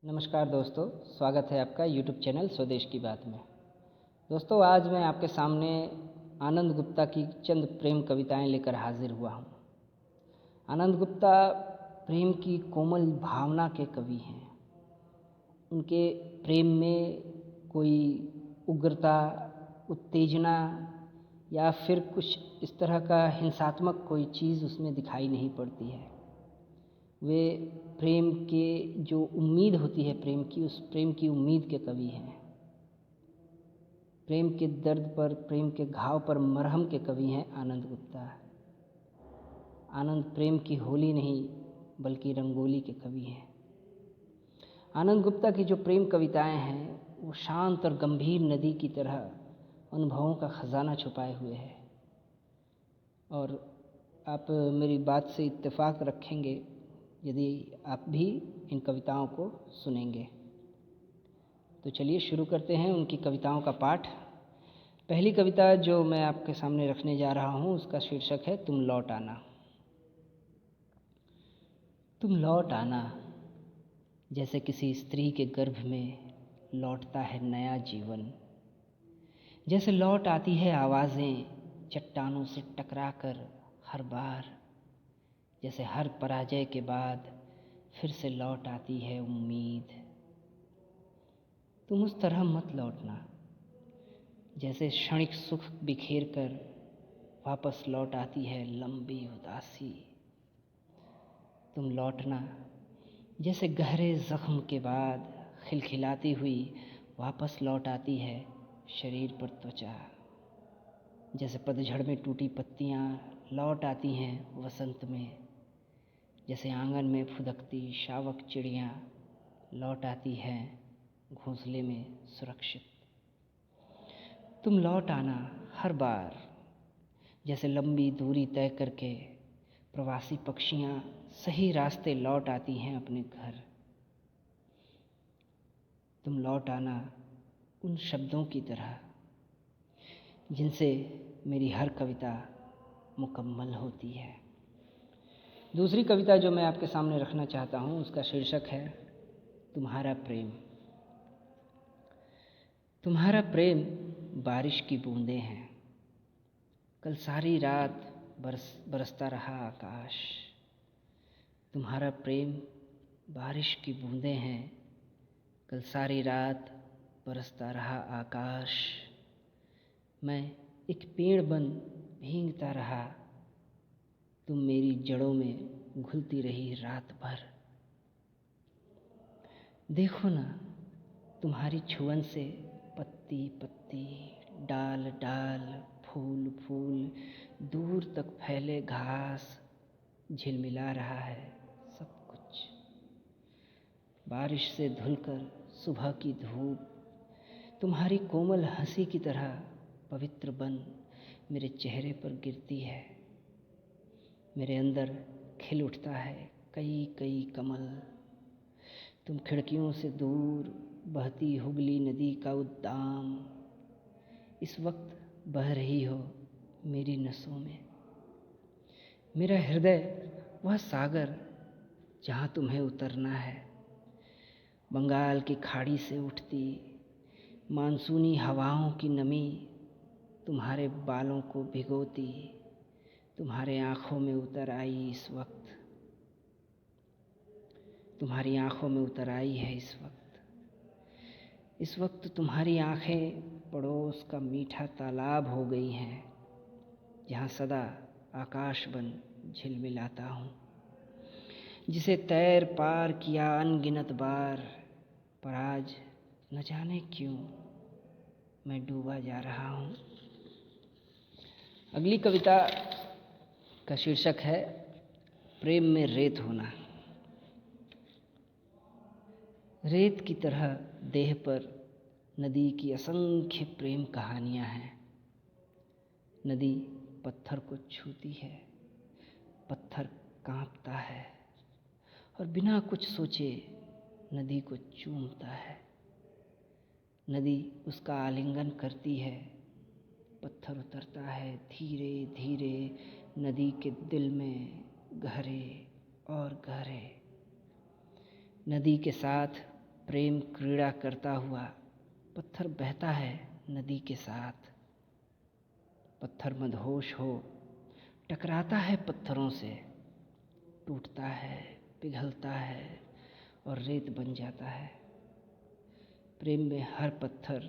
नमस्कार दोस्तों, स्वागत है आपका यूट्यूब चैनल स्वदेश की बात में। दोस्तों, आज मैं आपके सामने आनंद गुप्ता की चंद प्रेम कविताएं लेकर हाजिर हुआ हूँ। आनंद गुप्ता प्रेम की कोमल भावना के कवि हैं। उनके प्रेम में कोई उग्रता, उत्तेजना या फिर कुछ इस तरह का हिंसात्मक कोई चीज़ उसमें दिखाई नहीं पड़ती है। वे प्रेम के जो उम्मीद होती है प्रेम की, उस प्रेम की उम्मीद के कवि हैं। प्रेम के दर्द पर, प्रेम के घाव पर मरहम के कवि हैं आनंद गुप्ता। आनंद प्रेम की होली नहीं बल्कि रंगोली के कवि हैं। आनंद गुप्ता की जो प्रेम कविताएं हैं वो शांत और गंभीर नदी की तरह अनुभवों का खजाना छुपाए हुए है। और आप मेरी बात से इत्तेफाक रखेंगे यदि आप भी इन कविताओं को सुनेंगे। तो चलिए शुरू करते हैं उनकी कविताओं का पाठ। पहली कविता जो मैं आपके सामने रखने जा रहा हूँ उसका शीर्षक है तुम लौट आना। तुम लौट आना, जैसे किसी स्त्री के गर्भ में लौटता है नया जीवन। जैसे लौट आती है आवाज़ें चट्टानों से टकराकर हर बार। जैसे हर पराजय के बाद फिर से लौट आती है उम्मीद। तुम उस तरह मत लौटना जैसे क्षणिक सुख बिखेर कर वापस लौट आती है लंबी उदासी। तुम लौटना जैसे गहरे जख्म के बाद खिलखिलाती हुई वापस लौट आती है शरीर पर त्वचा। जैसे पतझड़ में टूटी पत्तियां लौट आती हैं वसंत में। जैसे आंगन में फुदकती शावक चिड़ियाँ लौट आती हैं घोंसले में सुरक्षित। तुम लौट आना हर बार, जैसे लंबी दूरी तय करके प्रवासी पक्षियाँ सही रास्ते लौट आती हैं अपने घर। तुम लौट आना उन शब्दों की तरह जिनसे मेरी हर कविता मुकम्मल होती है। दूसरी कविता जो मैं आपके सामने रखना चाहता हूँ उसका शीर्षक है तुम्हारा प्रेम। तुम्हारा प्रेम बारिश की बूंदें हैं। कल सारी रात बरसता रहा आकाश। तुम्हारा प्रेम बारिश की बूंदें हैं। कल सारी रात बरसता रहा आकाश। मैं एक पेड़ बन भींगता रहा। तुम मेरी जड़ों में घुलती रही रात भर। देखो ना, तुम्हारी छुअन से पत्ती पत्ती, डाल डाल, फूल फूल, दूर तक फैले घास झिलमिला रहा है सब कुछ। बारिश से धुलकर सुबह की धूप तुम्हारी कोमल हंसी की तरह पवित्र बन मेरे चेहरे पर गिरती है। मेरे अंदर खिल उठता है कई कई कमल। तुम खिड़कियों से दूर बहती हुगली नदी का उद्दाम इस वक्त बह रही हो मेरी नसों में। मेरा हृदय वह सागर जहाँ तुम्हें उतरना है। बंगाल की खाड़ी से उठती मानसूनी हवाओं की नमी तुम्हारे बालों को भिगोती तुम्हारे आँखों में उतर आई इस वक्त। तुम्हारी आँखों में उतर आई है इस वक्त। इस वक्त तुम्हारी आँखें पड़ोस का मीठा तालाब हो गई हैं जहाँ सदा आकाश बन झिलमिलाता हूँ। जिसे तैर पार किया अनगिनत बार, पर आज न जाने क्यों मैं डूबा जा रहा हूँ। अगली कविता का शीर्षक है प्रेम में रेत होना। रेत की तरह देह पर नदी की असंख्य प्रेम कहानियाँ हैं। नदी पत्थर को छूती है, पत्थर कांपता है और बिना कुछ सोचे नदी को चूमता है। नदी उसका आलिंगन करती है, पत्थर उतरता है धीरे धीरे नदी के दिल में गहरे और गहरे। नदी के साथ प्रेम क्रीड़ा करता हुआ पत्थर बहता है नदी के साथ। पत्थर मदहोश हो टकराता है पत्थरों से, टूटता है, पिघलता है और रेत बन जाता है। प्रेम में हर पत्थर,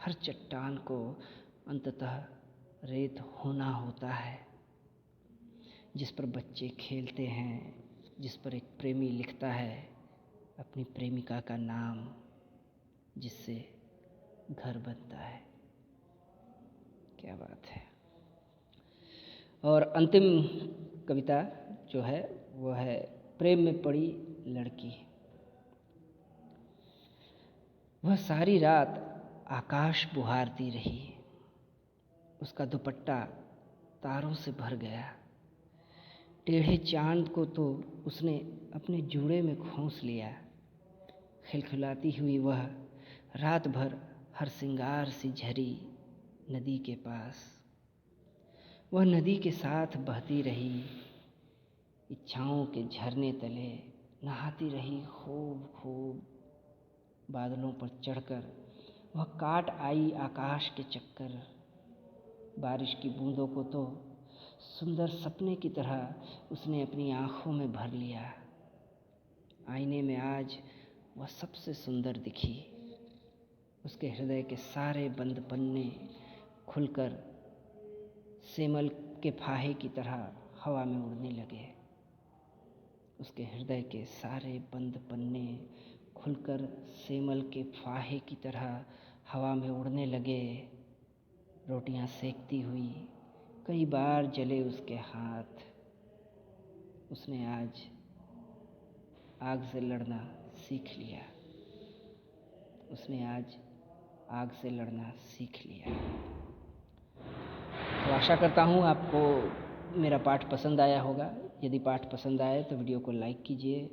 हर चट्टान को अंततः रेत होना होता है। जिस पर बच्चे खेलते हैं, जिस पर एक प्रेमी लिखता है अपनी प्रेमिका का नाम, जिससे घर बनता है। क्या बात है। और अंतिम कविता जो है वो है प्रेम में पड़ी लड़की। वह सारी रात आकाश बुहारती रही, उसका दुपट्टा तारों से भर गया। टेढ़े चांद को तो उसने अपने जूड़े में खोस लिया। खिलखिलाती हुई वह रात भर हर सिंगार सी झरी नदी के पास। वह नदी के साथ बहती रही, इच्छाओं के झरने तले नहाती रही खूब खूब। बादलों पर चढ़कर वह काट आई आकाश के चक्कर। बारिश की बूंदों को तो सुंदर सपने की तरह उसने अपनी आँखों में भर लिया। आईने में आज वह सबसे सुंदर दिखी। उसके हृदय के सारे बंद पन्ने खुलकर सेमल के फाहे की तरह हवा में उड़ने लगे। उसके हृदय के सारे बंद पन्ने खुलकर सेमल के फाहे की तरह हवा में उड़ने लगे। रोटियां सेकती हुई कई बार जले उसके हाथ। उसने आज आग से लड़ना सीख लिया। उसने आज आग से लड़ना सीख लिया। तो आशा करता हूँ आपको मेरा पाठ पसंद आया होगा। यदि पाठ पसंद आए तो वीडियो को लाइक कीजिए,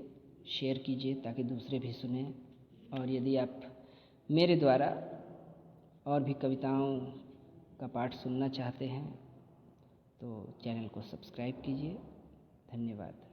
शेयर कीजिए ताकि दूसरे भी सुनें। और यदि आप मेरे द्वारा और भी कविताओं का पाठ सुनना चाहते हैं तो चैनल को सब्सक्राइब कीजिए। धन्यवाद।